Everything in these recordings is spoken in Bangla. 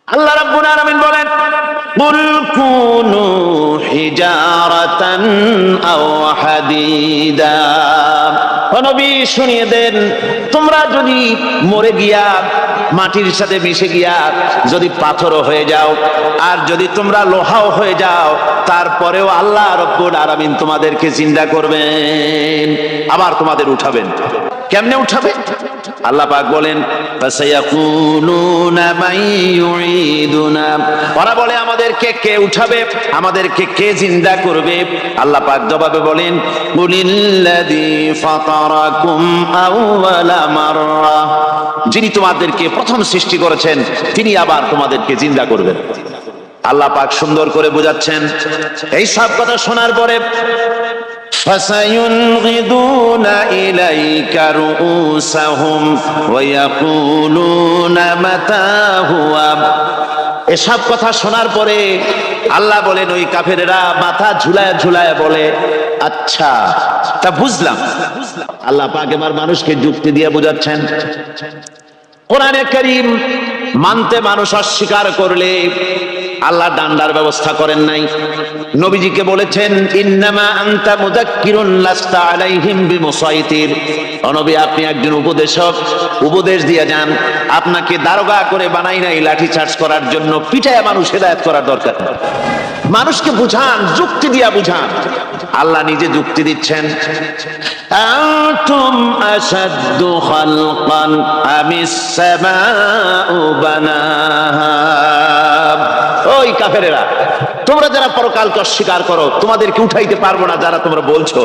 আল্লাহ রাব্বুল আলামিন বলেন, কুল কুনু হিজারাতান আও হাদিদা। ও নবী শুনিয়ে দেন, তোমরা যদি মরে গিয়া মাটির সাথে মিশে গিয়া যদি পাথরও হয়ে যাও, আর যদি তোমরা লোহাও হয়ে যাও, তারপরেও আল্লাহ রাব্বুল আলামিন তোমাদেরকে জিন্দা করবেন, আবার তোমাদের উঠাবেন। কেমনে উঠাবে? আল্লাহ পাক বলেন, ফাসায়াকুলুনা মান ইউঈদুনা। ওরা বলে আমাদেরকে কে উঠাবে, আমাদেরকে কে জিন্দা করবে? আল্লাহ পাক জবাবে বলেন, কুলিল্লাযী ফাতারাকুম আউওয়ালা মাররা। যিনি তোমাদেরকে প্রথম সৃষ্টি করেছেন তিনি আবার তোমাদেরকে জিন্দা করবেন। আল্লাহ পাক সুন্দর করে বোঝাচ্ছেন। এই সব কথা শোনার পরে فَسَيُنْغِضُونَ إِلَيْكَ رُؤُوسَهُمْ وَيَقُولُونَ مَتَى هُوَ। এসব কথা শোনার পরে আল্লাহ বলেন, ওই কাফেরেরা মাথা ঝুলায় ঝুলায় বলে, আচ্ছা তা বুঝলাম। আল্লাহ পাক এবার মানুষকে যুক্তি দিয়ে বোঝাচ্ছেন। কোরআনে কারীম মানতে মানুষ অস্বীকার করলে আল্লাহ ডান্ডার ব্যবস্থা করেন নাই। নবীজিকে বলেছেন, ইন্নামা আনতা মুযাক্কিরুন লাস্তা আলাইহিম বিমুসাইতির। ও নবী, আপনি একজন উপদেশক, উপদেশ দিয়ে যান। আপনাকে দারোগা করে বানাই নাই লাঠি চার্জ করার জন্য, পিটায় মানুষ হেদায়েত করার দরকার নেই। মানুষকে বুঝান, যুক্তি দিয়া বুঝান। আল্লাহ নিজে যুক্তি দিচ্ছেন, আনতুম আশাদ্দু খালকান আমিস সামাউ বানাহা। ওই কাফেরেরা, তোমরা যারা পরকালকে অস্বীকার করো, তোমাদেরকে উঠাইতে পারবো না যারা তোমরা বলছো,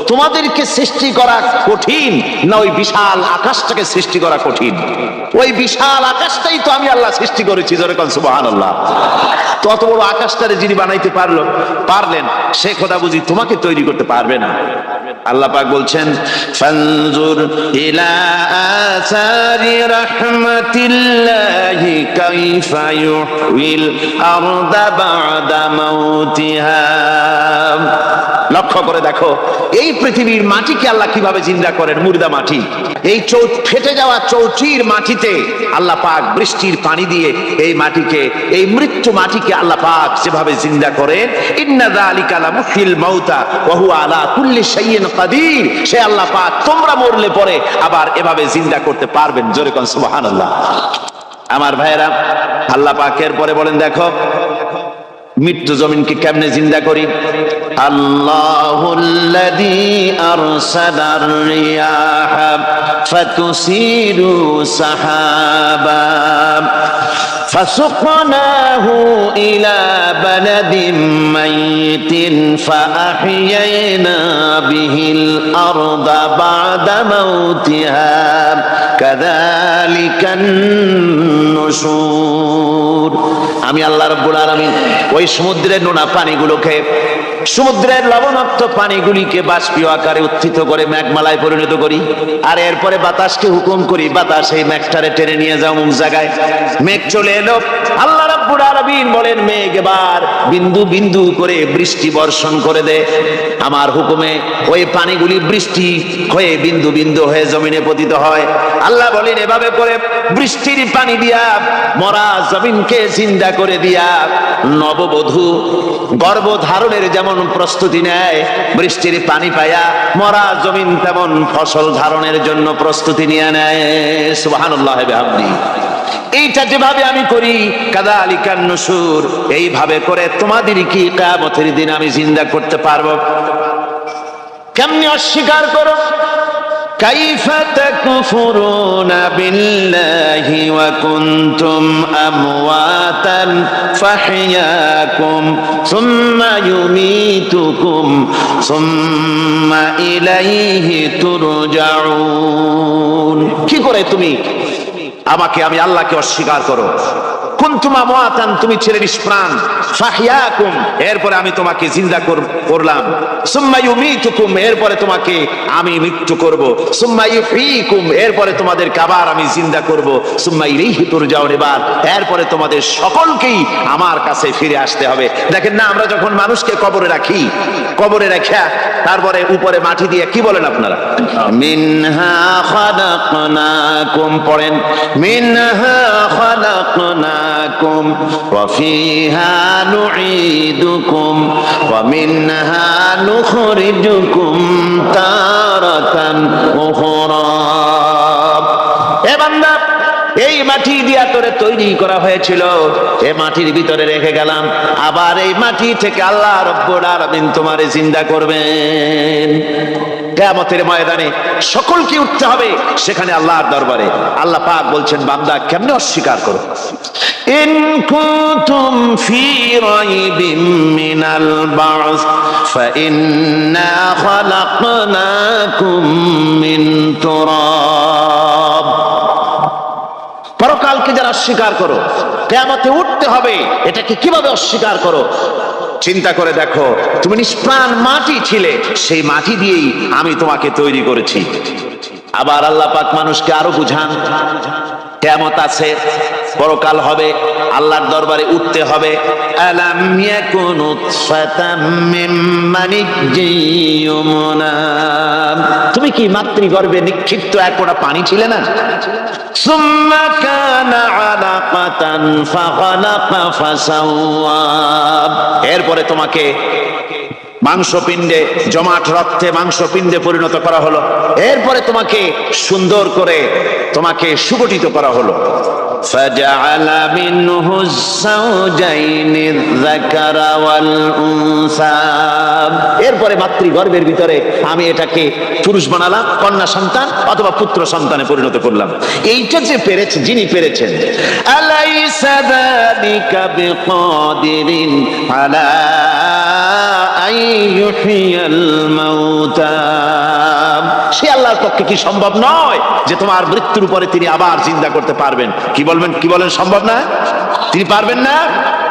তোমাদেরকে সৃষ্টি করা কঠিন না ওই বিশাল আকাশটাকে সৃষ্টি করা কঠিন? ওই বিশাল আকাশটাই তো আমি আল্লাহ সৃষ্টি করেছি, জোরে কোন সুবহানাল্লাহ। তত বড় আকাশটারে যিনি বানাইতে পারলেন, সে খোদা বুঝি তোমাকে তৈরি করতে পারবে না? আল্লাহ পাক বলছেন, ফানজুর ইলা আসারি রাহমাতিল্লাহি কাইফা ইউহিল আরদা বা'দা মাউতিহা। লক্ষ্য করে দেখো, এই পৃথিবীর মাটিকে আল্লাহ কিভাবে জিন্দা করেন, মুর্দা মাটি। এই ফেটে যাওয়া চৌচির মাটিতে আল্লাহ পাক বৃষ্টির পানি দিয়ে এই মাটিকে, এই মৃত্যু মাটিকে আল্লাহ পাক যেভাবে জিন্দা করেন, ইন্না যালিকা লামুহিল মাউতা ওয়া হুয়া আলা কুল্লি শাইইন কাদির। সে আল্লাহ পাক তোমরা মরলে পরে আবার এভাবে জিন্দা করতে পারবেন, জোরে কোন সুবহানাল্লাহ। আমার ভাইয়েরা, আল্লাহ পাকের পরে বলেন, দেখো মৃত্যু জমিনকে কেমনে জিন্দা করি। আল্লাহুল্লাযী আরসালার রিয়াহা ফাতুসিরু সাহাবা ফাসুকনাহু ইলা বালাদিন মাইতিন ফাআহইয়ানা বিহিল আরদা বা'দা মাউতিহা কাযালিকান নুশুর। আমি আল্লাহ রাব্বুল আলামিন ওই সমুদ্রের নোনা পানিগুলোকে, সমুদ্রের লবণাক্ত পানিগুলিকে বাষ্পীয় আকারে উত্থিত করে মেঘমালায় পরিণত করি, আর এরপরে বাতাসকে হুকুম করি, বাতাস এই মেঘটারে টেনে নিয়ে যাও অমুক জায়গায়। মেঘ চলে এলো, আল্লাহ রাব্বুল আলামিন বলেন, মেঘ এবার বিন্দু বিন্দু করে বৃষ্টি বর্ষণ করে দে। আমার হুকুমে ওই পানিগুলি বৃষ্টি হয়ে বিন্দু বিন্দু হয়ে জমিনে পতিত হয়। আল্লাহ বলেন, এভাবে করে বৃষ্টির পানি দিয়া মরা জমিনকে জিন্দা করে দিয়া নববধূ গর্ভধারণের যেমন প্রস্তুতি নেয়, বৃষ্টির পানি পায়া মরা জমিন তেমন ফসল ধারণের জন্য প্রস্তুতি নিয়ে নেয়। সুবহানাল্লাহ বিহামদিহি। এইটা যেভাবে আমি করি, কাযালিকান নুশুর, এইভাবে করে তোমাদের কি কিয়ামতের দিন আমি জিন্দা করতে পারবো? কেমনে অস্বীকার করো? কাইফা তাকফুরুনা বিল্লাহি ওয়া কুনতুম আমওয়াতান ফাহইয়াকুম সুম্মা ইউমীতুকুম সুম্মা ইলাইহি তুরজাউন। কি করে তুমি আমাকে, আমি আল্লাহকে অস্বীকার করো? কুনতুম আমওয়াতান, তুমি ছিলে নিষ্প্রাণ, ফাহইয়াকুম, এরপরে আমি তোমাকে জিন্দা করলাম, সুম্মা ইউমীতুকুম, এরপরে তোমাকে আমি মৃত্যু করব, সুম্মা ইউহয়িকুম, এরপরে তোমাদেরকে আবার আমি জিন্দা করব, সুম্মা ইলাইহি তুরজাউন, এরপরে তোমাদের সকলকেই আমার কাছে ফিরে আসতে হবে। দেখেন না, আমরা যখন মানুষকে কবরে রাখি, কবরে রাখা তারপরে উপরে মাটি দিয়ে কি বলেন আপনারা? মিনহা খালাকনাকুম, পড়েন, মিনহা খালাকনা خلقناكم وفيها نعيدكم ومنها نخرجكم تارة أخرى এ বান্দা এই মাটি দিয়া তোরে তৈরি করা হয়েছিল, এই মাটির ভিতরে রেখে গেলাম, আবার এই মাটি থেকে আল্লাহ রব্বুল আলামিন তোমারে জিন্দা করবেন। কিয়ামতের ময়দানে সকলকে উঠতে হবে সেখানে আল্লাহর দরবারে। আল্লাহ পাক বলছেন বান্দা কেমনে অস্বীকার করো। ইন কুনতুম ফি রাইবিম মিনাল বা'স ফাইন্না খালাকনাকুম মিন তুরাব। পরকালকে যারা অস্বীকার করো, কিয়ামতে উঠতে হবে, এটাকে কিভাবে অস্বীকার করো? চিন্তা করে দেখো, তুমি নিষ্প্রাণ মাটি ছিলে, সেই মাটি দিয়েই আমি তোমাকে তৈরি করেছি। আবার আল্লাহ পাক মানুষকে আরো বুঝান, কিয়ামত আছে, পরকাল হবে, আল্লাহর দরবারে উঠতে হবে। আলাম ইয়াকুন নুতফাতাম মিন মানিয়্যিন ইউমনা, তুমি কি মাতৃগর্ভে নিক্ষিপ্ত এক ফোঁটা পানি ছিলে না? সুম্মা কানা আলাকাতান ফাখালাকা ফাসাওয়া, এরপরে তোমাকে মাংসপিণ্ডে, জমাট রক্তে মাংসপিণ্ডে পরিণত করা হলো, এরপরে তোমাকে সুন্দর করে তোমাকে সুগঠিত করা হলো। ফাজআলা মিনহু যাওজাইনি যাকারা ওয়াল উনসা, এরপরে মাতৃগর্ভের ভিতরে আমি এটাকে পুরুষ বানালাম, কন্যা সন্তান অথবা পুত্র সন্তানে পরিণত করলাম। এইটা যে পেরেছে, যিনি পেরেছেন, আলাইসা যালিকা বিকাদিরিন আলা আইয়ুহিয়াল মাউতা, সে আল্লাহর পক্ষে কি সম্ভব নয় যে তোমার মৃত্যুর পরে তিনি আবার জিন্দা করতে পারবেন? কি বলেন সম্ভব না? তিনি পারবেন না?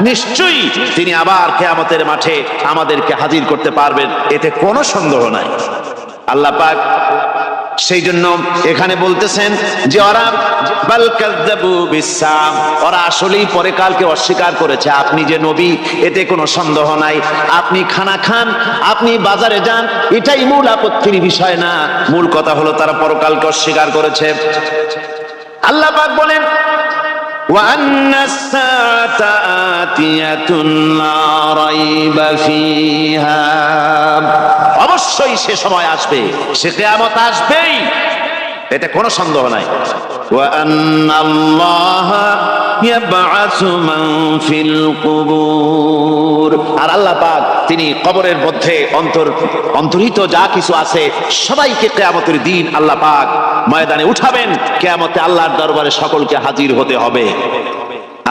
নিশ্চয়ই তিনি আবার কিয়ামতের মাঠে আমাদেরকে হাজির করতে পারবেন, এতে কোনো সন্দেহ নাই। আল্লাহ পাক সেই জন্য এখানে বলতেছেন যে ওরা বাল কাযযাবু বিসসাম, ওরা আসলেই পরে কালকে অস্বীকার করেছে। আপনি যে নবী এতে কোনো সন্দেহ নাই, আপনি খানা খান, আপনি বাজারে যান, এটাই মূল আপত্তির বিষয় না। মূল কথা হলো তারা পরকালকে অস্বীকার করেছে। আল্লাহ পাক বলেন ওয়া আন্নাস সাআতা আতিয়াতুন লা রাইবা ফিহা, অবশ্যই সে সময় আসবে, সে কিয়ামত আসবেই, এতে কোনো সন্দেহ নাই। ওয়া আন্নাল্লাহা ইয়াবআসু মান ফিল কুবুর, আর আল্লাহ পাক তিনি কবরের মধ্যে অন্তর্হিত যা কিছু আছে সবাইকে কিয়ামতের দিন আল্লাহ পাক ময়দানে উঠাবেন। কিয়ামতে আল্লাহর দরবারে সকলকে হাজির হতে হবে।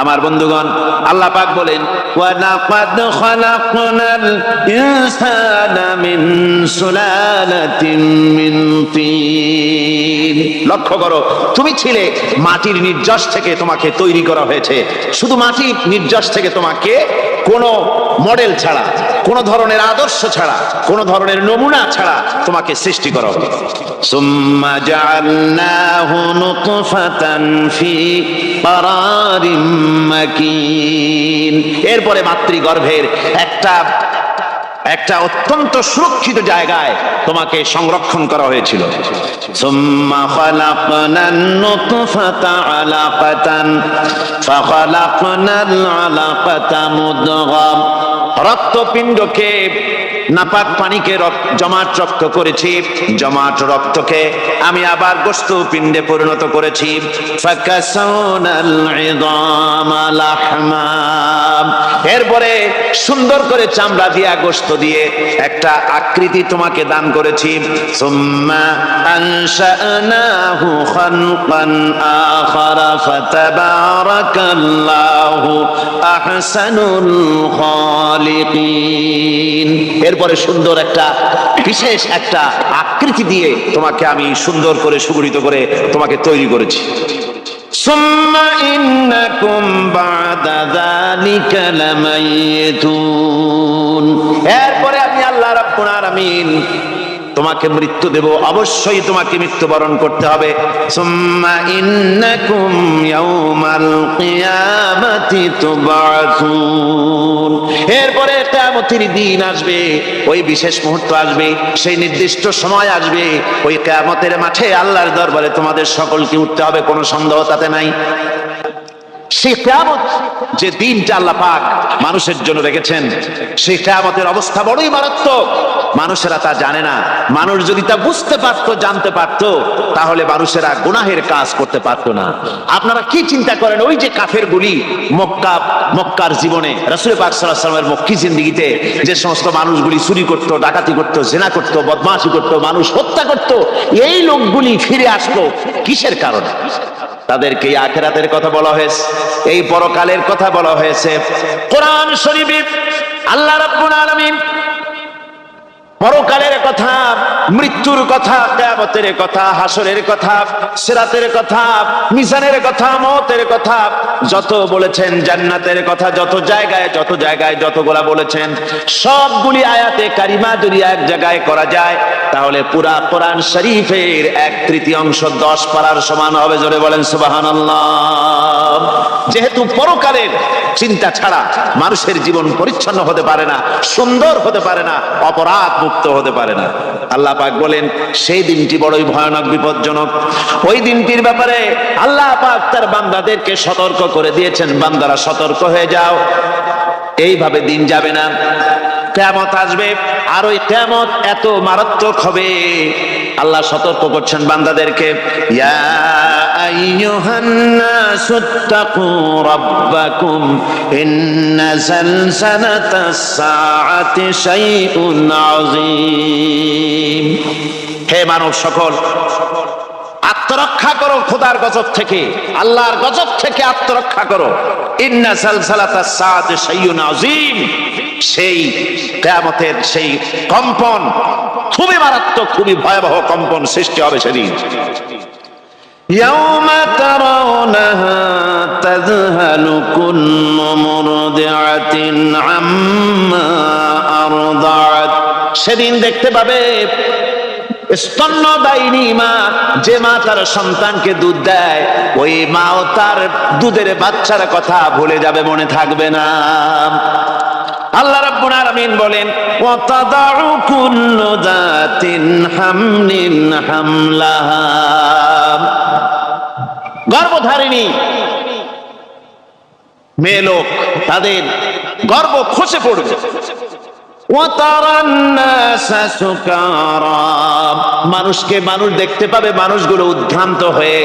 আমার বন্ধুগণ, আল্লাহ পাক বলেন ওয়া লাকাদ খালাকনাল ইনসানা মিন সুলালাতিন মিন তিন, লক্ষ্য করো, তুমি ছিলে মাটির নির্যাস থেকে তোমাকে তৈরি করা হয়েছে। শুধু মাটির নির্যাস থেকে তোমাকে কোনো মডেল ছাড়া, কোনো ধরনের আদর্শ ছাড়া, কোনো ধরনের নমুনা ছাড়া তোমাকে সৃষ্টি করা হলো। সুম্মা জাআলনাহু নুতফাতান ফি ক্বারারিম মাকিন, এরপরে মাতৃগর্ভের একটা অত্যন্ত সুরক্ষিত জায়গায় তোমাকে সংরক্ষণ করা হয়েছিল। সুম্মা খালাকনান নুতফাতা আলাকাতান ফাখালাকনাল আলাকাতা মুদগা, রক্তপিণ্ডকে, নাপাক পানিকে জমাট রক্ত করেছি, জমাট রক্তকে আমি আবার গোশত পিণ্ডে পরিণত করেছি। ফাকাসাউনাল ইযামা লাহমা, এরপরে সুন্দর করে চামড়া দিয়া, গোশত দিয়ে একটা আকৃতি তোমাকে দান করেছি। সুম্মা আনশানাহু খালকান আখারা ফাতাবারাকাল্লাহু আহসানুল খালিকিন, এরপরে সুন্দর একটা বিশেষ একটা আকৃতি দিয়ে তোমাকে আমি সুন্দর করে সুগঠিত করে তোমাকে তৈরি করেছি। সুম্মা ইন্নাকুম বা'দা যালিকা লামাইতুন, এরপরে আমি আল্লাহ রাব্বুল আলামিন তোমাকে মৃত্যু দেব, অবশ্যই তোমাকে মৃত্যুবরণ করতে হবে। সুম্মা ইন্নাকুম ইয়াউমাল কিয়ামাতি তুবআসুন, এরপরে কিয়ামতের দিন আসবে, ওই বিশেষ মুহূর্ত আসবে, সেই নির্দিষ্ট সময় আসবে, ওই কিয়ামতের মাঠে আল্লাহর দরবারে তোমাদের সকলকে উঠতে হবে, কোনো সন্দেহ তাতে নাই। সেই কিয়ামত যে দিনটা আল্লাহ পাক মানুষের জন্য রেখেছেন, সেই কিয়ামতের অবস্থা বড়ই মারাত্মক। মানুষেরা তা জানে না। মানুষ যদি তা বুঝতে পারতো, জানতে পারতো, তাহলে মানুষেরা গুনাহের কাজ করতে পারতো না। আপনারা কি চিন্তা করেন, ওই যে কাফেরগুলি মক্কার জীবনে রাসূল পাক সাল্লাল্লাহু আলাইহি ওয়াসাল্লামের মক্কি জিন্দেগিতে যে সমস্ত মানুষগুলি চুরি করতো, ডাকাতি করতো, জিনা করতো, বদমাশি করতো, মানুষ হত্যা করতো, এই লোকগুলি ফিরে আসতো কিসের কারণে? তাদেরকে আখিরাতের কথা বলা হয়েছে, এই পরকালের কথা বলা হয়েছে। কোরআন শরীফে আল্লাহ রাব্বুল আলামিন পরকালের কথা, মৃত্যুর কথা, কিয়ামতের কথা, হাসরের কথা, সিরাতের কথা, মিজানের কথা, মওতের কথা যত বলেছেন, জান্নাতের কথা যত জায়গায় যতগুলা বলেছেন, সবগুলি আয়াতে কারিমা যদি এক জায়গায় করা যায় তাহলে পুরা কোরআন শরীফের 1/3 10 পারার সমান হবে। জোরে বলেন সুবহানাল্লাহ। যেহেতু পরকালের চিন্তা ছাড়া মানুষের জীবন পরিচ্ছন্ন হতে পারে না, সুন্দর হতে পারে না, অপরাধ মুক্ত হতে পারে না। আল্লাহ পাক বলেন সেই দিনটি বড়ই ভয়ানক, বিপজ্জনক। ওই দিনটির ব্যাপারে আল্লাহ পাক তার বান্দাদেরকে সতর্ক করে দিয়েছেন, বান্দারা সতর্ক হয়ে যাও, এইভাবে দিন যাবে না, কিয়ামত আসবে। আর ওই কিয়ামত এত মারাত্মক হবে, আল্লাহ সতর্ক করছেন বান্দাদেরকে, ইয়া আইয়ুহান নাসুত্তাকু রাব্বাকুম ইন্না সালসালাতাস সাআতি শাইউন আযীম। হে মানব সকল, আত্মরক্ষা করো খোদার গজব থেকে, আল্লাহর গজব থেকে আত্মরক্ষা করো। ইন্না সালসালাতাস সাআতি শাইউন আযীম, সেই কিয়ামতের সেই কম্পন খুবই মারাত্মক, খুবই ভয়াবহ কম্পন সৃষ্টি হবে সেদিন। ইয়াউমা তারাউনাহা তাযহালু কুল্লু মুরদিআতিন আম্মা আরদাআত। সেদিন দেখতে পাবে স্তন্যদায়িনী মা, যে মা তার সন্তানকে দুধ দেয়, ওই মাও তার দুধের বাচ্চার কথা ভুলে যাবে, মনে থাকবে না। আল্লাহ রাব্বুল আলামিন বলেন, ওয়া তাদাউ কুল্লু যাতিন হামলিন হামলাহা। গর্ভধারিণী মেয়ে লোক, তাদের গর্ভ খসে পড়বে। ওয়া তারান নাসা সুকারা, মানুষকে মানুষ দেখতে পাবে, মানুষগুলো উদ্ভ্রান্ত হয়ে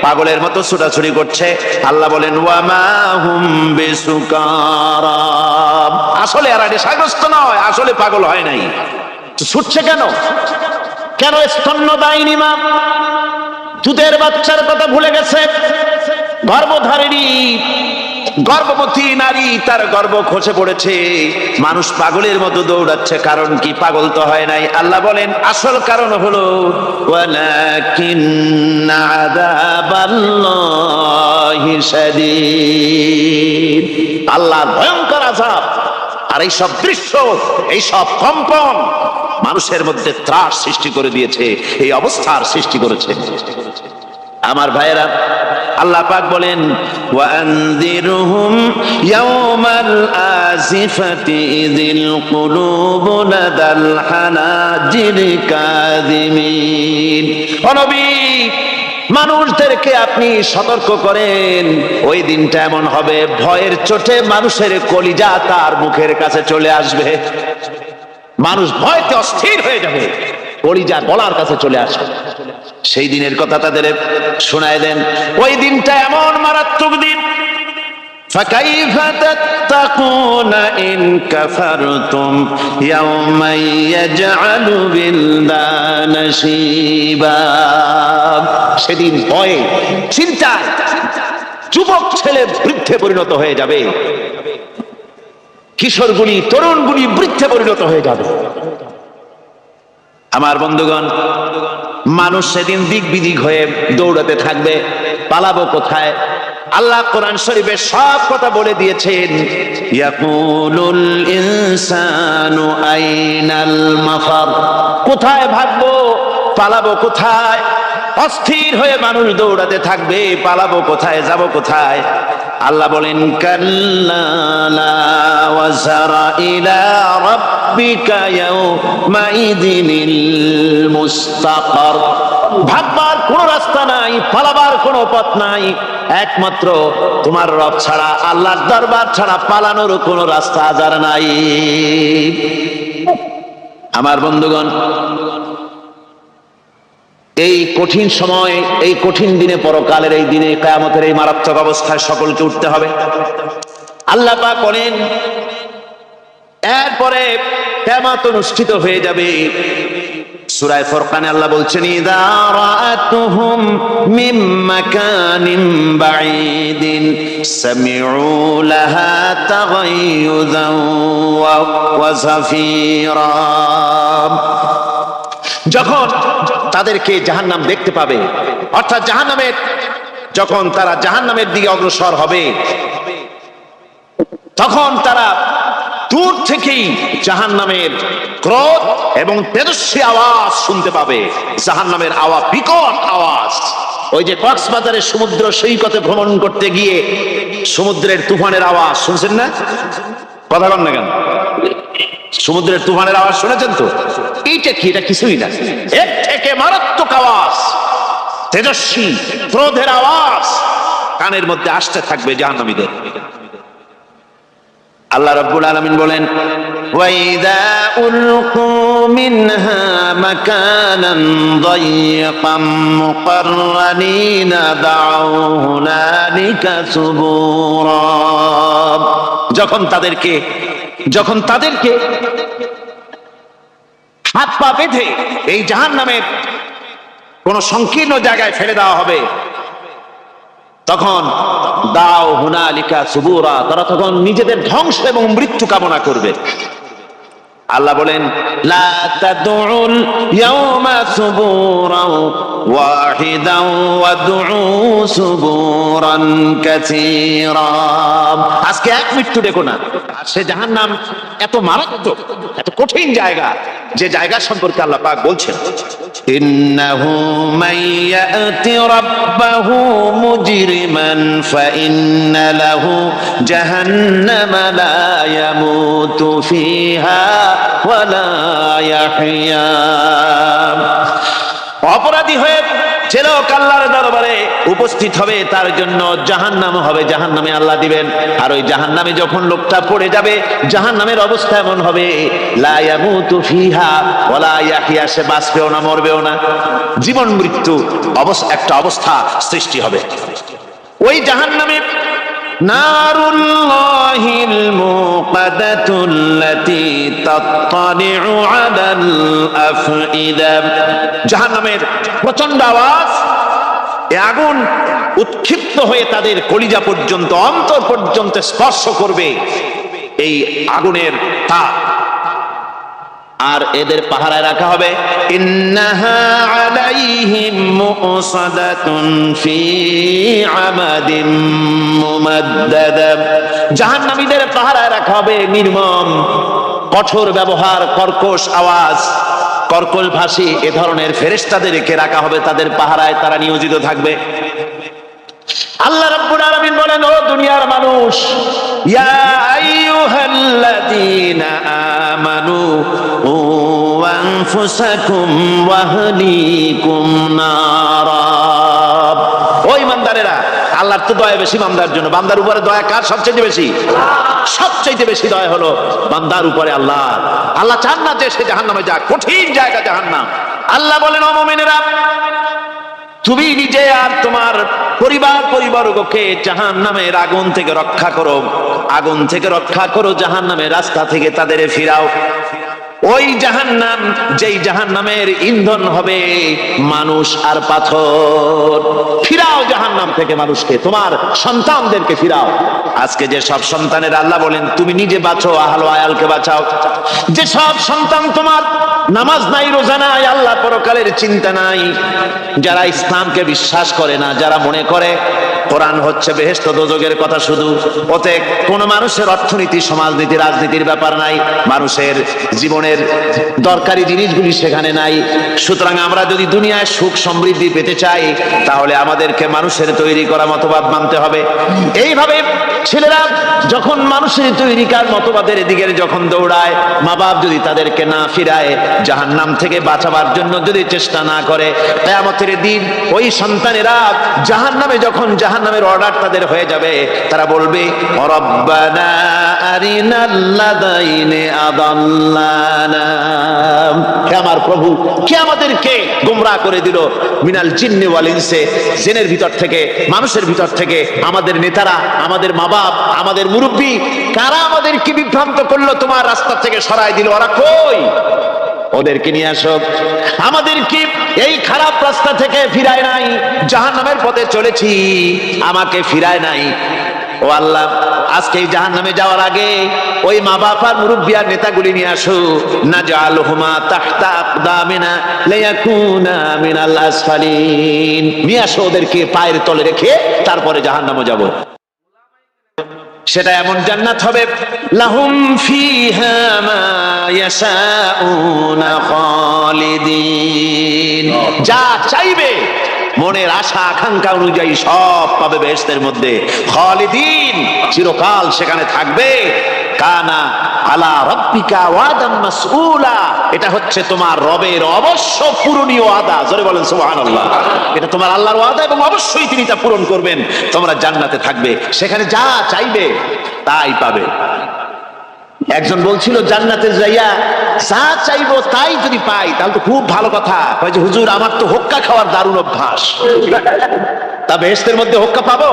পাগলের মতো ছুটাছুটি করছে। আল্লাহ বলেন, ওয়া মা হুম বিসুকারা, আসলে এরা নেশাগ্রস্ত নয়, আসলে পাগল হয় নাই। ছুটছে কেন? কেন? স্তন্যদায়িনী মা দুধের বাচ্চার কথা ভুলে গেছে। গর্ভধারিণী গর্ভবতী নারী, তার গর্ভ খসে পড়েছে, মানুষ পাগলের মতো দৌড়াচ্ছে। কারণ কি? পাগল তো হয় নাই। আল্লাহ বলেন আসল কারণ হলো ওয়ালাকিন্না আযাবাল্লাহি শাদীদ, আল্লাহর ভয়ঙ্কর আযাব। আর এই সব দৃশ্য, এই সব কম্পন মানুষের মধ্যে ত্রাস সৃষ্টি করে দিয়েছে, এই অবস্থার সৃষ্টি করেছে। আমার ভাইয়েরা, আল্লাহ পাক বলেন, ওয়া আনযিরহুম ইয়াওমাল আসিফাতি ইযিল কুলুবু লাদাল হানাজিরি কাযিমিন। ও নবী, মানুষদেরকে আপনি সতর্ক করেন, ওই দিনটা এমন হবে, ভয়ের চোটে মানুষের কলিজা তার মুখের কাছে চলে আসবে। মানুষ ভয়তে অস্থির হয়ে যাবে, কলিজা গলার কাছে চলে আসবে। সেই দিনের কথা তাদের শোনায় দেন। ওই দিনটা এমন মারাত্মক দিন, ফাকাইফা তাত্তাকুনা ইন কাফারতুম ইয়াওমা ইয়াজআলু বিলদানা শিবা। সেদিন ভয়ে, চিন্তায় যুবক ছেলে বৃদ্ধে পরিণত হয়ে যাবে, কিশোরগুলি তরুণগুলি বৃদ্ধে পরিণত হয়ে যাবে। আমার বন্ধুগণ, মানুষ সেদিন দিক বিদিক হয়ে দৌড়াতে থাকবে, পালাবো কোথায়? আল্লাহ কোরআন শরীফে সব কথা বলে দিয়েছেন। ইয়াকুলুল ইনসানু আইনাল মাফার, কোথায় ভাগবো, পালাবো কোথায়? অস্থির হয়ে মানুষ দৌড়াতে থাকবে, পালাবো কোথায়, যাব কোথায়? আল্লাহ বলেন, কাল্লা লা ওয়াজারা ইলা রাব্বিকা ইয়াওমাইযিনিল মুস্তাকার। ভাববার কোনো রাস্তা নাই, পালাবার কোনো পথ নাই, একমাত্র তোমার রব ছাড়া, আল্লাহর দরবার ছাড়া পালানোর কোনো রাস্তা আর নাই। আমার বন্ধুগণ, এই কঠিন সময়, এই কঠিন দিনে, পরকালের এই দিনে, কিয়ামতের এই মারাত্মক অবস্থায় সকলকে উঠতে হবে। আল্লাহ পাক বলেন, এরপরে কিয়ামত অনুষ্ঠিত হয়ে যাবে। সূরা ফুরকানে আল্লাহ বলছেন, ইযা রাআতুহুম মিন মাকানিন বাঈদিন সামিউ লাহা তাগায়ুযান ওয়া যাফীরা। যখন তাদেরকে জাহান্নাম দেখতে পাবে, অর্থাৎ জাহান্নামের, যখন তারা জাহান্নামের দিকে অগ্রসর হবে, তখন তারা দূর থেকেই জাহান্নামের ক্রোধ এবং তেজস্বী আওয়াজ শুনতে পাবে। জাহান্নামের আওয়াজ, বিকট আওয়াজ। ওই যে কক্সবাজারের সমুদ্র সৈকতে ভ্রমণ করতে গিয়ে সমুদ্রের তুফানের আওয়াজ শুনছেন না? কথা বল না কেন? সমুদ্রের তুফানের আওয়াজ শুনেছেন তো? এইটা কি? এটা কিছুই না, এর থেকে মারাত্মক আওয়াজ, তেজস্বী ক্রোধের আওয়াজ কানের মধ্যে আসতে থাকবে জাহান্নামীদের। আল্লাহ রাব্বুল আলামিন বলেন, ওয়াইদা উলকু মিনহা মাকানান দায়িকাম মুকাররানিনা দাউ হুনালিকা সুবুরা। যখন তাদেরকে হাত পা বেঁধে এই জাহান্নামের কোন সংকীর্ণ জায়গায় ফেলে দেওয়া হবে, তখন দাও হুনালিকা সুবুরা, তারা তখন নিজেদের ধ্বংস এবং মৃত্যু কামনা করবে। আল্লাহ বলেন, লা তাদউল ইয়াওমা সুবুরান ওয়াহিদান ওয়াদউ সুবুরান কাসীরা। আজকে এক মৃত্যু দেখো না। আর সে জাহান্নাম এত মারাত্মক, এত কঠিন জায়গা, যে জায়গা সম্পর্কে আল্লাহ পাক বলছেন, ইন্নাহু মাইয়াতি রাব্বাহু মুজরিমান ফাইন্না লাহু জাহান্নামা লা ইয়ামুতু ফিহা ওয়া লা ইয়াহইয়া। অপরাধী হয়ে যে লোক আল্লাহর দরবারে উপস্থিত হবে, তার জন্য জাহান্নাম হবে, জাহান্নামে আল্লাহ দিবেন। আর ওই জাহান্নামে যখন লোকটা পড়ে যাবে, জাহান্নামের অবস্থা এমন হবে, লা ইয়ামুতু ফিহা ওয়া লা ইয়াহইয়া, সে বাঁচবেও না, মরবেও না, জীবন মৃত্যু একটা অবস্থা সৃষ্টি হবে। ওই জাহান্নামে নারুল্লাহিল মুকাদাতুল্লাতী তাত্তালিউ আলাল আফইদা। জাহান্নামের প্রচন্ড আওয়াজ, এই আগুন উৎক্ষিপ্ত হয়ে তাদের কলিজা পর্যন্ত, অন্তর পর্যন্ত স্পর্শ করবে এই আগুনের তাপ। আর এদের পাহারায় রাখা হবে, ইন্নাহা আলাইহিম মুসাদাতুন ফি আমাদিন মুমাদ্দাদা। জাহান্নামীদের পাহারায় রাখা হবে নির্মম, কঠোর ব্যবহার, কর্কশ আওয়াজ, কর্কশ ভাষী এ ধরনের ফেরেশতাদেরকে রাখা হবে তাদের পাহারায়, তারা নিয়োজিত থাকবে। আল্লাহ রাব্বুল আলামিন বলেন, ও দুনিয়ার মানুষ, ইয়া আইয়ুহাল্লাযীনা আমানু ও আনফুসাকুম ওয়া আহলিকুম নারা। ও ঈমানদারেরা, আল্লাহর তো দয়া বেশি বান্দার জন্য। বান্দার উপরে দয়া কার সবচেয়ে বেশি? সবচেয়ে বেশি দয়া হলো বান্দার উপরে আল্লাহ। আল্লাহ চান না যে সে জাহান্নামে যাক, কঠিন জায়গা জাহান্নাম। আল্লাহ বলেন, ও মুমিনেরা, তুমি নিজে আর তোমার পরিবারকে জাহান্নামের আগুন থেকে রক্ষা করো, আগুন থেকে রক্ষা করো, জাহান্নামের রাস্তা থেকে তাদের ফিরাও। ওই জাহান্নাম, যেই জাহান্নামের ইন্ধন হবে মানুষ আর পাথর। ফিরাও জাহান্নাম থেকে মানুষকে, তোমার সন্তানদেরকে ফিরাও। আজকে যে সব সন্তানের আল্লাহ বলেন তুমি নিজে বাঁচো, আহল আয়ালকে বাঁচাও। যে সব সন্তান তোমার নামাজ নাই, রোজা নাই, আল্লাহ পরকালের চিন্তা নাই, যারা ইসলামকে বিশ্বাস করে না, যারা মনে করে কোরআন হচ্ছে বেহেশত দোজখের কথা শুধু, ওতে কোন মানুষের অর্থনীতি, সমাজনীতি, রাজনীতির ব্যাপার নাই, মানুষের জীবনের জীবনের দরকারি জিনিসগুলি সেখানে নাই। সুতরাং আমরা যদি দুনিয়ায় সুখ সমৃদ্ধি পেতে চাই, তাহলে আমাদেরকে মানুষের তৈরি করা মতবাদ মানতে হবে। এইভাবে ছেলেরা যখন মানুষের তৈরিকার মতবাদের দিকে যখন দৌড়ায়, মা বাপ যদি তাদেরকে না ফিরায়, জাহান্নাম থেকে বাঁচাবার জন্য যদি চেষ্টা না করে, কিয়ামতের দিন ওই সন্তানেরা জাহান্নামে যখন জাহান্নামের অর্ডার তাদের হয়ে যাবে, তারা বলবে রব্বানা আরিনাল্লাযাইনি আদাল্লানা, হে আমার প্রভু, কে আমাদেরকে গোমরাহ করে দিল, মিনাল জিন্নি ওয়াল ইনসি, জিনের ভিতর থেকে মানুষের ভিতর থেকে, আমাদের নেতারা, আমাদের মা বাপ, আমাদের মুরব্বী, কারা আমাদেরকে বিভ্রান্ত করলো, তোমার রাস্তা থেকে সরাই দিল, ওরা কই? ওদেরকে নিয়ে আসো। আমাদেরকে এই খারাপ রাস্তা থেকে ফিরায় নাই, জাহান্নামের পথে চলেছি, আমাকে ফিরায় নাই। ও আল্লাহ, আজকে এই জাহান্নামে যাওয়ার আগে ওই মা বাপ আর মুরব্বি আর নেতাগুলি নিয়ে আসো। নাজআলহুমা তাহতা আকদামিনা লিয়াকুনা মিনাল আসফালিন, নিয়ে আসো ওদেরকে পায়ের তলে রেখে তারপরে জাহান্নামে যাব। সেটা এমন জান্নাত হবে, লাহুম ফিহা মা ইয়াশাউনা খালিদিন, যা চাইবে মনের আশা আকাঙ্ক্ষা অনুযায়ী সব পাবে বেহেশতের মধ্যে। খালিদিন, চিরকাল সেখানে থাকবে। কানা আলা রাব্বিকা ওয়াদাম মাসউলা, এটা হচ্ছে তোমার রবের অবশ্য পূরণীয় ওয়াদা। জোরে বলেন সুবহানাল্লাহ। এটা তোমার আল্লাহর ওয়াদা এবং অবশ্যই তিনি তা পূরণ করবেন। তোমরা জান্নাতে থাকবে, সেখানে যা চাইবে তাই পাবে। একজন বলছিল জান্নাতে যাইয়া যা চাইবো তাই যদি পাই তাহলে তো খুব ভালো কথা। কয় যে হুজুর, আমার তো হোক্কা খাওয়ার দারুণ অভ্যাস, তা বেহেশতের মধ্যে হোক্কা পাবো?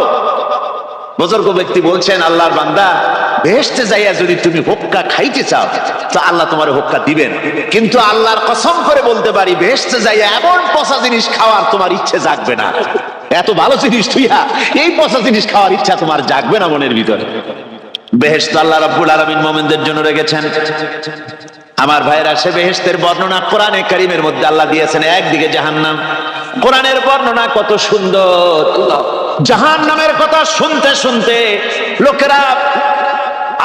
বুজুর্গ ব্যক্তি বলছেন, আল্লাহর বান্দা, বেহেশতে যাইয়া যদি তুমি হোক্কা খাইতে চাও তো আল্লাহ তোমার হোক্কা দিবেন, কিন্তু আল্লাহর কসম করে বলতে পারি, বেহেশতে যাইয়া এমন পচা জিনিস খাওয়ার তোমার ইচ্ছে জাগবে না। এত ভালো জিনিস তুইয়া এই পচা জিনিস খাওয়ার ইচ্ছা তোমার জাগবে না মনের ভিতরে। বেহেশত আল্লাহ রাব্বুল আলামিন মুমিনদের জন্য রেখেছেন। আমার ভাইরা, সে বেহেশতের বর্ণনা কোরআনে কারীমের মধ্যে আল্লাহ দিয়েছেন। একদিকে জাহান্নাম, কোরআনের বর্ণনা কত সুন্দর। জাহান্নামের কথা শুনতে শুনতে লোকেরা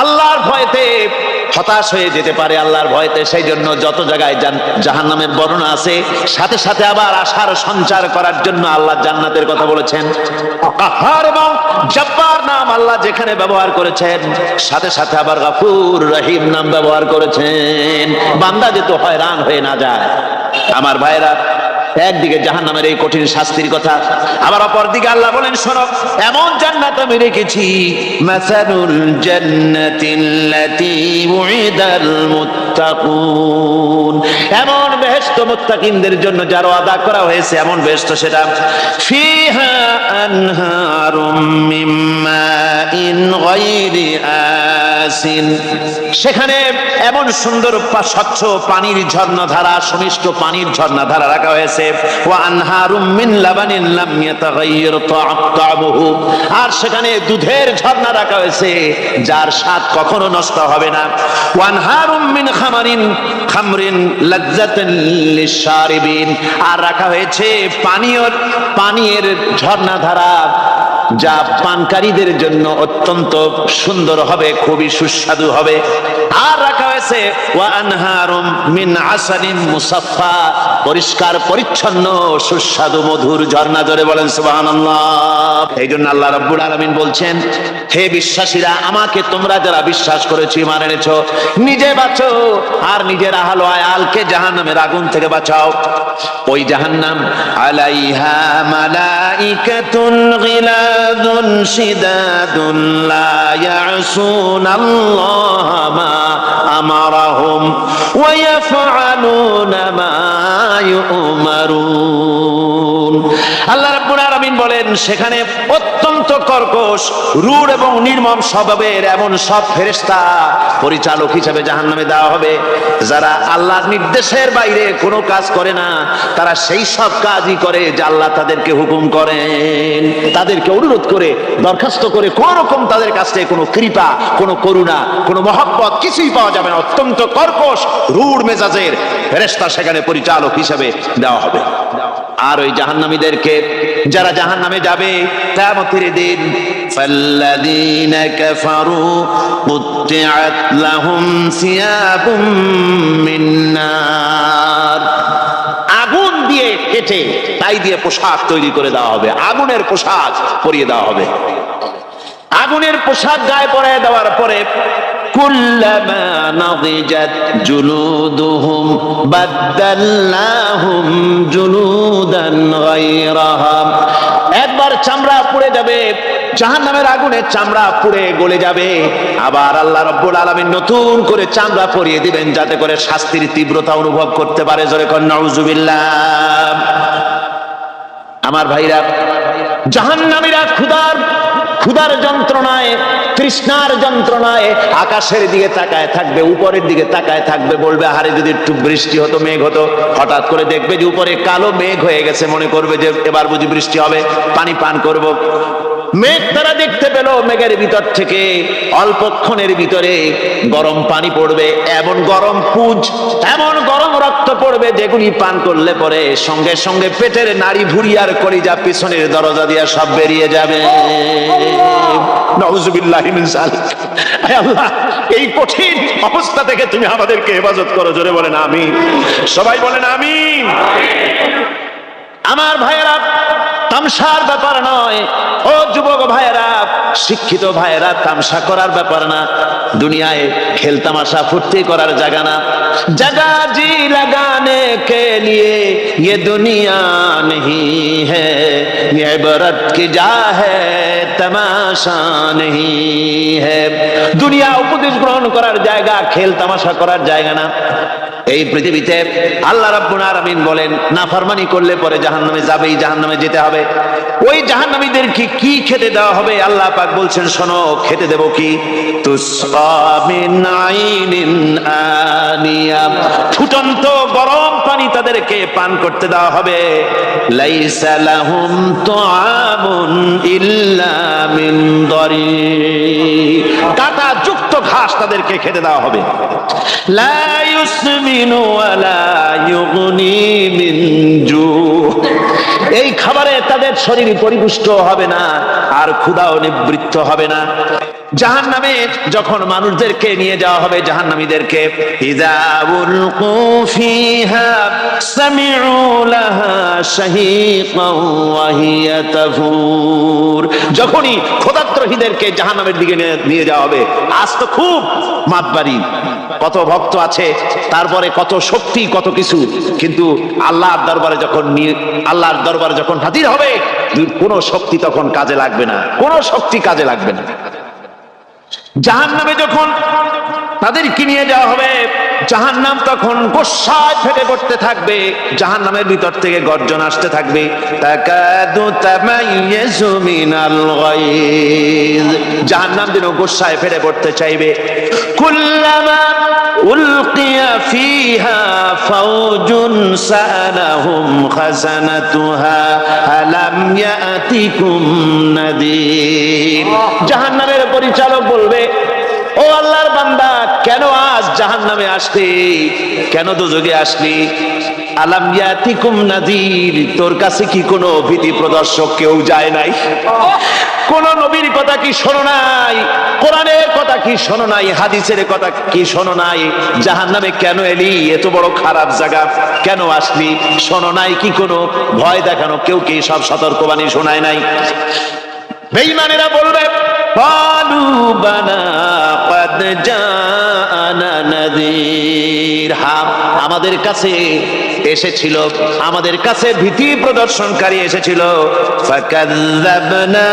আল্লাহর ভয়তে হতাশ হয়ে যেতে পারে, আল্লাহর ভয়তে। সেই জন্য যত জায়গায় জাহান্নামের বর্ণনা আছে, সাথে সাথে আবার আশার সঞ্চার করার জন্য আল্লাহ জান্নাতের কথা বলেছেন। কাহ্হার এবং জব্বার নাম আল্লাহ যেখানে ব্যবহার করেছেন, সাথে সাথে আবার গফুর রহিম নাম ব্যবহার করেছেন, বান্দা যেহেতু হয়রান হয়ে না যায়। আমার ভাইরা, একদিকে জাহান্নামের এই কঠিন শাস্তির কথা, আবার অপর দিকে আল্লাহ বলেন, শোনো, এমন জান্নাত আমি রেখেছি, মাসালুল জান্নাতিল্লাতী উইদাল মুত্তাকুন, এমন বেহেশত মুত্তাকিনদের জন্য যার ওয়াদা করা হয়েছে, এমন বেহেশত সেটা, ফিহা আনহারুম মিন মাইন গায়রি আসিন, সেখানে এমন সুন্দর স্বচ্ছ পানির ঝর্ণাধারা, সুমিষ্ট পানির ঝর্ণাধারা রাখা হয়েছে। ওয়া আনহারুম মিন লাবানিন লাম ইয়াতাগায়্যার তা'আমুহু, আর সেখানে দুধের ঝর্ণা রাখা হয়েছে যার স্বাদ কখনো নষ্ট হবে না। ওয়া আনহারুম মিন খামরিন লাযযাতান লিশ-শারিবিন, আর রাখা হয়েছে পানীয়ের ঝর্ণাধারা যা পানকারীদের জন্য অত্যন্ত সুন্দর হবে, খুবই সুস্বাদু হবে। আর রাখা হয়েছে ওয়া আনহারুম মিন আসালিন মুসাফফা, পরিষ্কার পরিচ্ছন্ন সুস্বাদু মধুর ঝর্ণা। জোরে বলেন সুবহানাল্লাহ। এই জন্য আল্লাহ রাব্বুল আলামিন বলছেন, হে বিশ্বাসীরা, আমাকে তোমরা যারা বিশ্বাস করেছো, ঈমান এনেছো, নিজে বাঁচো আর নিজের আহল ও আয়ালকে জাহান্নামের আগুন থেকে বাঁচাও। ওই জাহান্নাম আলাইহা মালাইকাতুন গিলাদুন শিদাদুন লা ইয়াসুনাল্লাহ মা আমারাহুম ওয়া ইয়াফআলুনা মা ইউমারুন। আল্লাহ রাব্বুল আলামিন বলেন, সেখানে অত্যন্ত কর্কশ, রূঢ় এবং নির্মম স্বভাবের এমন সব ফেরেশতা পরিচালক হিসেবে জাহান্নামে দেওয়া হবে, যারা আল্লাহর নির্দেশের বাইরে কোনো কাজ করে না। তারা সেই সব কাজই করে যা আল্লাহ তাদেরকে হুকুম করেন, তাদেরকে অনুরোধ করে, দরখাস্ত করে, কোন রকম তাদের কাছ থেকে কোনো কৃপা, কোনো করুণা, কোনো মহব্বত কিছুই পাওয়া যাবে না। অত্যন্ত কর্কশ, রূঢ় মেজাজের ফেরেশতা সেখানে পরিচালক হিসেবে দেওয়া হবে। আর ওই জাহান্নামীদেরকে, যারা জাহান্নামে যাবে কিয়ামতের দিন, ফাল্লাযীনা কাফারু কুত্তিআত লাহুম সিয়াবুম মিন নার, আগুন দিয়ে কেটে তাই দিয়ে পোশাক তৈরি করে দেওয়া হবে, আগুনের পোশাক পরিয়ে দেওয়া হবে। আগুনের পোশাক গায়ে পরিয়ে দেওয়ার পরে কুল্লামা নাদিজাত জুলুদুহুম বাদদালনাহুম জুলুদান গায়রাহা, একবার চামড়া পুড়ে যাবে, জাহান্নামের আগুনে চামড়া পুড়ে গলে যাবে, আবার আল্লাহ রাব্বুল আলামিন নতুন করে চামড়া পরিয়ে দিবেন যাতে করে শাস্তির তীব্রতা অনুভব করতে পারে। জোরে কোন নাউজুবিল্লাহ। আমার ভাইরা, জাহান্নামীরা ক্ষুধার যন্ত্রণায়, তৃষ্ণার যন্ত্রণায় আকাশের দিকে তাকায় থাকবে, উপরের দিকে তাকায় থাকবে, বলবে আরে যদি একটু বৃষ্টি হতো, মেঘ হতো। হঠাৎ করে দেখবে যে উপরে কালো মেঘ হয়ে গেছে, মনে করবে যে এবার বুঝি বৃষ্টি হবে, পানি পান করব। মেঘ তারা দেখতে পেল, মেঘের ভিতর থেকে অল্পক্ষণের ভিতরে গরম পানি পড়বে, এমন গরম পুঁজ, এমন গরম রক্ত পড়বে যেগুলি পান করলে পরে সঙ্গে সঙ্গে পেটের নাড়ি ভুঁড়ি আর কলিজা পিছনের দরজা দিয়ে সব বেরিয়ে যাবে। নাউজুবিল্লাহি মিন যালিক। হে আল্লাহ, এই কঠিন অবস্থা থেকে তুমি আমাদেরকে হেফাজত করো। জোরে বলেন আমিন। সবাই বলেন আমিন। আমার ভাইয়েরা, তামসার ব্যাপার নয়। ও যুবক ভাইয়েরা, শিক্ষিত ভাইয়েরা, তামসা করার ব্যাপার না। দুনিয়ায় খেল তামাশা ফুর্তি করার জায়গা না। জায়গা জি লাগানে কে লিয়ে ये दुनिया नहीं है, ये इबरत की जा है तमाशा नहीं है। দুনিয়া উপদেশ গ্রহণ করার জায়গা, খেল তামাশা করার জায়গা না। এই পৃথিবীতে আল্লাহ রাব্বুল আলামিন বলেন, নাফরমানি করলে পরে জাহান্নামে যাবেই, জাহান্নামে যেতে হবে। ওই জাহান্নামীদেরকে কি খেতে দেওয়া হবে? আল্লাহ পাক বলছেন, শোনো, খেতে দেব কি? তুসকা মিন আইনিন আনিয়া, ফুটন্ত গরম পানি তাদেরকে পান করতে দেওয়া হবে। লাইসা লাহুম তুআমুন ইল্লা মিন দরি, কাঁটা যুক্ত ঘাস তাদেরকে খেতে দেওয়া হবে। লা ইউসমিনু ওয়ালা ইউগনি মিন জু, এই খাবারে তাদের শরীর পরিপুষ্ট হবে না, আর ক্ষুধাও নিবৃত্ত হবে না। জাহান্নামে যখন মানুষদেরকে নিয়ে যাওয়া হবে, জাহান্নামীদেরকে, ইযা উলকু ফিহা সামিউ লাহা শাহীকান ওয়া হিয়া তাফুর, যখনই ক্ষুধার্তহীনদেরকে জাহান্নামের দিকে নিয়ে যাওয়া হবে, আজ তো খুব মাতবাড়ি, কত ভক্ত আছে, তারপরে কত শক্তি, কত কিছু, কিন্তু আল্লাহর দরবারে যখন হাজির হবে, কোনো শক্তি তখন কাজে লাগবে না, কোনো শক্তি কাজে লাগবে না। জাহান্নামে যখন তাদেরকে নিয়ে যাওয়া হবে, জাহান্নাম তখন গোসায় ফেটে পড়তে থাকবে, জাহান্নামের ভিতর থেকে গর্জন আসতে থাকবে, তাকাদু তামাইয়াজু মিনাল গায়জ, জাহান্নাম যেন গোসায় ফেটে পড়তে চাইবে। কুল্লামা উলকিয়া ফিহা ফাওজুন সাআলাহুম খাজানাতুহা আলাম ইয়াতিকুম নাদির, জাহান্নামের পরিচালক বলবে, ও আল্লাহর বান্দা, কেন আজ জাহান্নামে আসলি, কেন দোজখে আসলি? আলাম ইয়াতিকুম নাদির, তোর কাছে কি কোনো ভীতি প্রদর্শক কেউ যায় নাই? কোন নবীর কথা কি শোনো নাই? কোরআনের কথা কি শোনো নাই? হাদিসের কথা কি শোনো নাই? জাহান্নামে কেন এলি? এত বড় খারাপ জায়গা কেন আসলি? শোনো নাই কি কোনো ভয় দেখানো কেউ কি সব সতর্কবাণী শোনায় নাই? বেঈমানেরা বলবে, ক্বালু বালা ক্বাদ জাআনা নাযীর, হ্যাঁ, আমাদের কাছে এসেছিল, আমাদের কাছে ভীতি প্রদর্শনকারী এসেছিল। ফাকাযযাবনা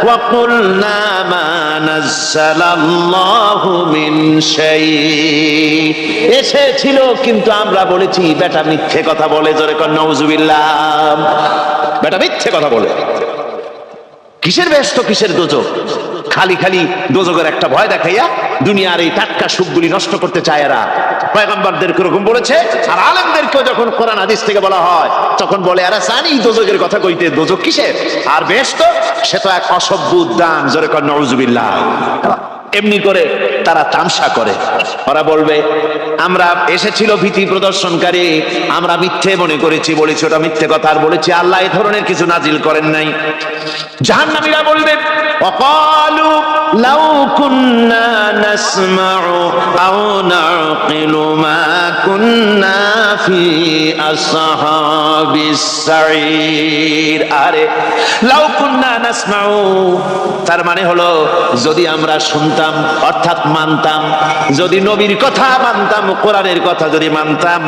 ওয়া কুলনা মা নাযালাল্লাহু মিন শাই, এসেছিল কিন্তু আমরা বলেছি বেটা মিথ্যে কথা বলে। জোরে কর নাউজুবিল্লাহ। বেটা মিথ্যে কথা বলে। কিসের ব্যস্ত, কিসের দোজখ? খালি খালি দোজখের একটা ভয় দেখাইয়া দুনিয়ার এই টাটকা সুখগুলি নষ্ট করতে চায় এরা। পয়গম্বরদেরকে এরকম বলেছে, আর আলেমদেরকেও যখন কোরআন হাদিস থেকে বলা হয় তখন বলে, এরা জানি দোজখের কথা কইতে, দোজখ কিসের? আর ব্যস্ত, সে তো এক অসভ্য উদ্যান। জোরে কর নাউজুবিল্লাহ। এমনি করে তারা তামসা করে। ওরা বলবে আমরা এসেছিল ভীতি প্রদর্শনকারী, আমরা মিথ্যে মনে করেছি, বলেছি ওটা মিথ্যে কথা, আর বলেছি আল্লাহ এই ধরনের কিছু নাজিল করেন নাই। জাহান্নামীরা বলবে ওয়াকালু লাউ কুন্না নাসমাউ আও নাকিলু মা কুন্না ফি আসহাবিস সাঈর। আরে লাউ কুন্না নাসমাউ, তার মানে হলো যদি আমরা শুনতাম অর্থাৎ মানতাম, যদি নবীর কথা মানতাম, কোরআনের কথা যদি মানতাম,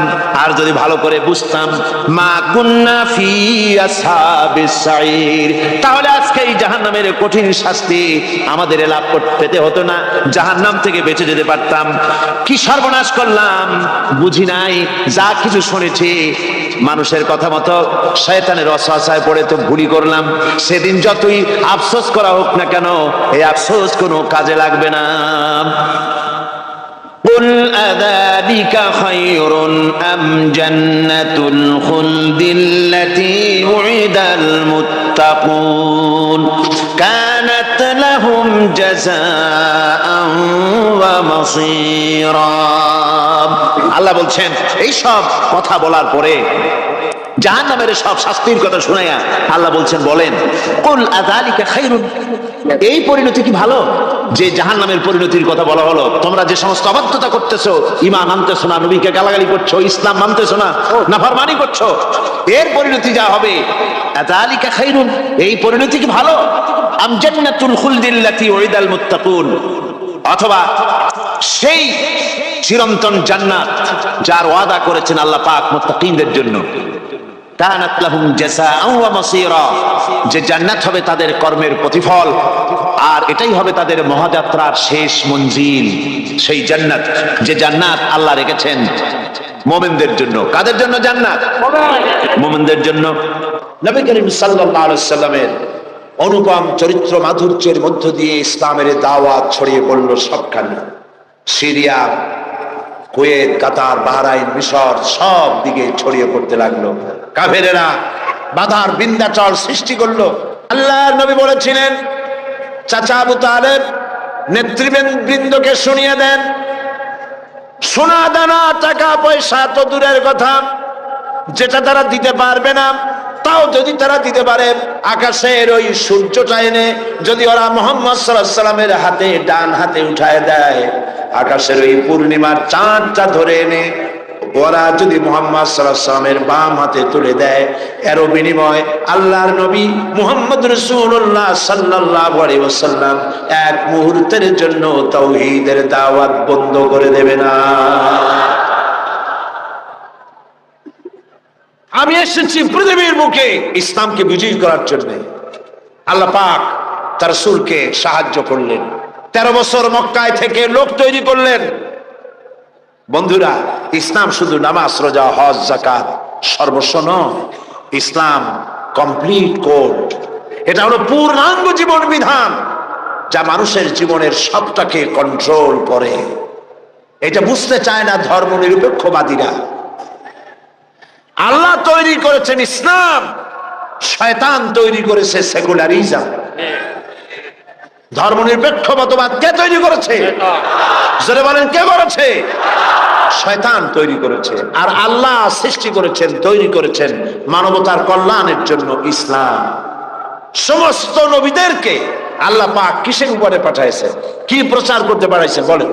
আর যদি ভালো করে বুঝতাম, মা কুন্না ফি আসহাবিস সাঈর, তাহলে আজকে এই জাহান্নামের কঠিন শাস্তি আমাদের লাভ পেতে হতো না, জাহান্নাম থেকে বেঁচে যেতে পারতাম। কি সর্বনাশ করলাম, বুঝি নাই, যা কিছু শুনেছি মানুষের কথা মতো শয়তানের ওয়াসওয়াসায় পড়ে তো ভুলই করলাম। সেদিন যতই আফসোস করা হোক না কেন, এই আফসোস কোনো কাজে লাগবে না। قل أذلك خير أم جنة الخلد التي وعد المتقون كانت لهم جزاء ومصيرا। আল্লাহ বলছেন এই সব কথা বলার পরে, জাহান্নামের সব শাস্তির কথা শুনাইয়া আল্লাহ বলছেন বলেন কুল আযালিকা খায়রুন, এই পরিণতি কি ভালো যে জাহান্নামের পরিণতির কথা বলা হলো? তোমরা যে সমস্ত অবাধ্যতা করতেছো, ঈমান আনতেছো না, নবীকে গালাগালি করছো, ইসলাম মানতেছো না, নাফরমানি করছো, এর পরিণতি যা হবে, আযালিকা খায়রুন, এই পরিণতি কি ভালো? আম জান্নাতুল খুলদিল্লাতী উইদাল মুত্তাকুন, অথবা সেই চিরন্তন জান্নাত যার ওয়াদা করেছেন আল্লাহ পাক মুত্তাকিনদের জন্য, কানাত লাহুম জাযাআন ওয়া মাসীরা, যে জান্নাত হবে তাদের কর্মের প্রতিফল, আর এটাই হবে তাদের মহাযাত্রার শেষ মঞ্জিল। সেই জান্নাত, যে জান্নাত আল্লাহ রেখেছেন মুমিনদের জন্য। কাদের জন্য জান্নাত? মুমিনদের জন্য। নবী করিম সাল্লাল্লাহু আলাইহি ওয়াসাল্লামের অনুপম চরিত্র মাধুর্যের মধ্য দিয়ে ইসলামের দাওয়াত ছড়িয়ে পড়ল সবখানে। সিরিয়া, কুয়েত, কাতার, বাহরাইন, মিশর, সব দিকে ছড়িয়ে পড়তে লাগলো। কাফেরেরা বাধার বিন্ধ্যাচল সৃষ্টি করলো। আল্লাহর নবী বলেছিলেন চাচা আবু তালেব নেতৃবৃন্দকে শুনিয়ে দেন, সোনা দানা টাকা পয়সা তো দূরের কথা, যেটা তারা দিতে পারবে না, তাও যদি তারা দিতে পারে আকাশের ওই সূর্যটা এনে যদি ওরা মুহাম্মদ সাল্লাল্লাহু আলাইহি সাল্লামের হাতে, ডান হাতে উঠায় দেয়, আকাশের ওই পূর্ণিমার চাঁদটা ধরে এনে ওরা যদি মুহাম্মদ সাল্লাল্লাহু আলাইহি সাল্লামের বাম হাতে তুলে দেয়, এর বিনিময় আল্লাহর নবী মুহাম্মদ রাসূলুল্লাহ সাল্লাল্লাহু আলাইহি ওয়াসাল্লাম এক মুহূর্তের জন্য তাওহীদের দাওয়াত বন্ধ করে দেবে না। আমি এসেছি পৃথিবীর বুকে ইসলামকে বিজয়ী করার জন্য। আল্লাহ পাক তার রাসূলকে সাহায্য করলেন, 13 বছর মক্কায় থেকে লোক তৈরি করলেন। বন্ধুরা, ইসলাম শুধু নামাজ, রোজা, হজ, যাকাত সর্বস্ব নয়, ইসলাম কমপ্লিট কোড। এটা হলো পূর্ণাঙ্গ জীবন বিধান যা মানুষের জীবনের সবটাকে কন্ট্রোল করে। এটা বুঝতে চায় না ধর্ম নিরপেক্ষবাদীরা। আল্লাহ তৈরি করেছেন ইসলাম, শয়তান তৈরি করেছে সেকুলারিজম। ধর্ম নিরপেক্ষ মতবাদ কে তৈরি করেছে? যারা বলেন কে করেছে? শয়তান তৈরি করেছে। আর আল্লাহ সৃষ্টি করেছেন, তৈরি করেছেন মানবতার কল্যাণের জন্য ইসলাম। সমস্ত নবীদেরকে আল্লাহ পাক কিসের উপরে পাঠাইছেন? কি প্রচার করতে পাঠাইছেন বলেন?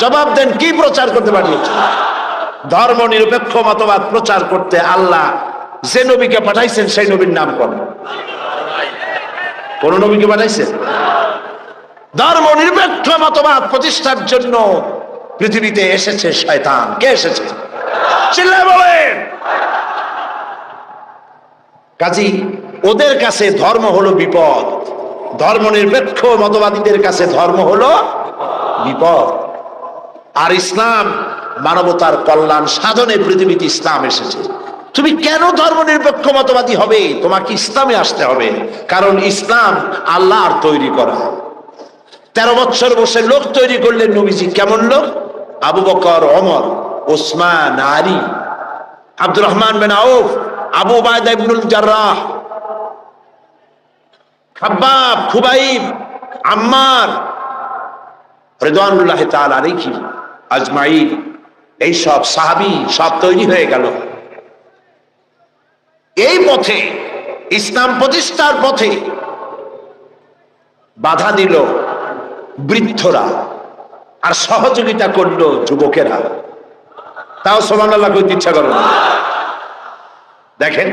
জবাব দেন, কি প্রচার করতে পাঠিয়েছেন? ধর্ম নিরপেক্ষ মতবাদ প্রচার করতে আল্লাহ যে নবীকে পাঠাইছেন সেই নবীর নাম কোন? কোন নবীকে পাঠাইছেন? ধর্ম নিরপেক্ষ মতবাদ প্রতিষ্ঠার জন্য পৃথিবীতে এসেছে শয়তান। কে এসেছে? চিল্লায় বলেন। কাজী ওদের কাছে ধর্ম হলো বিপদ, ধর্ম নিরপেক্ষ মতবাদীদের কাছে ধর্ম হলো বিপদ। আর ইসলাম মানবতার কল্যাণ সাধনে পৃথিবীতে ইসলাম এসেছে। তুমি কেন ধর্ম নিরপেক্ষ মতবাদী হবে? তোমাকে ইসলামে আসতে হবে, কারণ ইসলাম আল্লাহর তৈরি করা। 13 বছর বসে লোক তৈরি করলেন নবীজি। কেমন লোক? আবু বকর, ওমর, ওসমান, আলী, আব্দুর রহমান বিন আউফ, আবু উবাইদা ইবনুল জাররাহ, খাব্বাব, খুবাইব, আম্মার, রিদওয়ানুল্লাহ তাআলা আলাইহিম আজমাইন, এই সব সাহাবী সব তৈরি হয়ে গেল। এই পথে, ইসলাম প্রতিষ্ঠার পথে বাধা দিল বৃদ্ধরা, আর সহযোগিতা করলো যুবকেরা। তাও সুবহানাল্লাহ কইতে ইচ্ছা করো না। দেখেন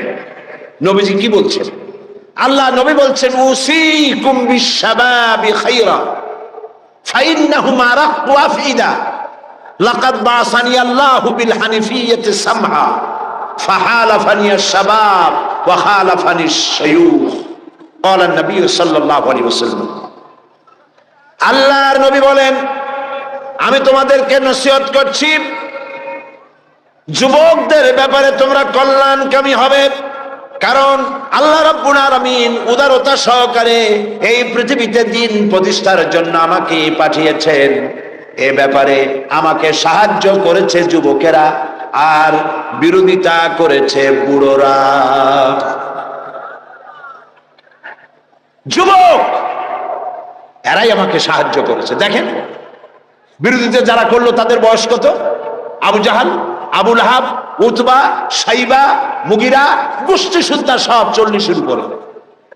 নবীজি কি বলছেন, আল্লাহ নবী বলছেন, উসিকুম বিশ-শাবাবি খায়রা ফাইন্নাহুম আরাক্কু আফইদা লাকাদ বাসানি আল্লাহু বিল হানিফিয়্যাতি সামহা ফাহালাফানি আশ-শাবাব ওয়া খালাফানি আশ-শায়ুখ ক্বালা নবী সাল্লাল্লাহু আলাইহি ওয়াসাল্লাম। আল্লাহর নবী বলেন, আমি তোমাদেরকে নসিহত করছি, যুবকদের ব্যাপারে তোমরা কল্যাণকামী হবে, কারণ আল্লাহ রাব্বুল আলামিন উদারতা সহকারে এই পৃথিবীতে দ্বীন প্রতিষ্ঠার জন্য আমাকে পাঠিয়েছেন। এ ব্যাপারে আমাকে সাহায্য করেছে যুবকেরা, আর বিরোধিতা করেছে বুড়োরা। যুবক এরাই আমাকে সাহায্য করেছে। দেখেন বিরোধিতা যারা করলো তাদের বয়স কত? আবু জাহাল, আবু লাহাব, উতবা, সাইবা, মুগিরা, গোষ্ঠী সুদ্ধা সব 40-এর উপরে,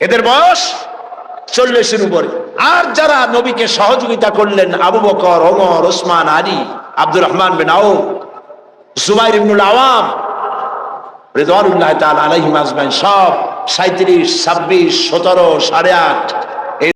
এদের বয়স 40-এর উপরে। আর যারা নবীকে সহযোগিতা করলেন, আবু বকর, ওমর, ওসমান, আলী, আব্দুর রহমান বিন আউফ, জুবাইর ইবনুল আওয়াম রিদওয়ানুল্লাহ তাআলা আলাইহিম আজমাইন, সব 37, 26, 17, 8.5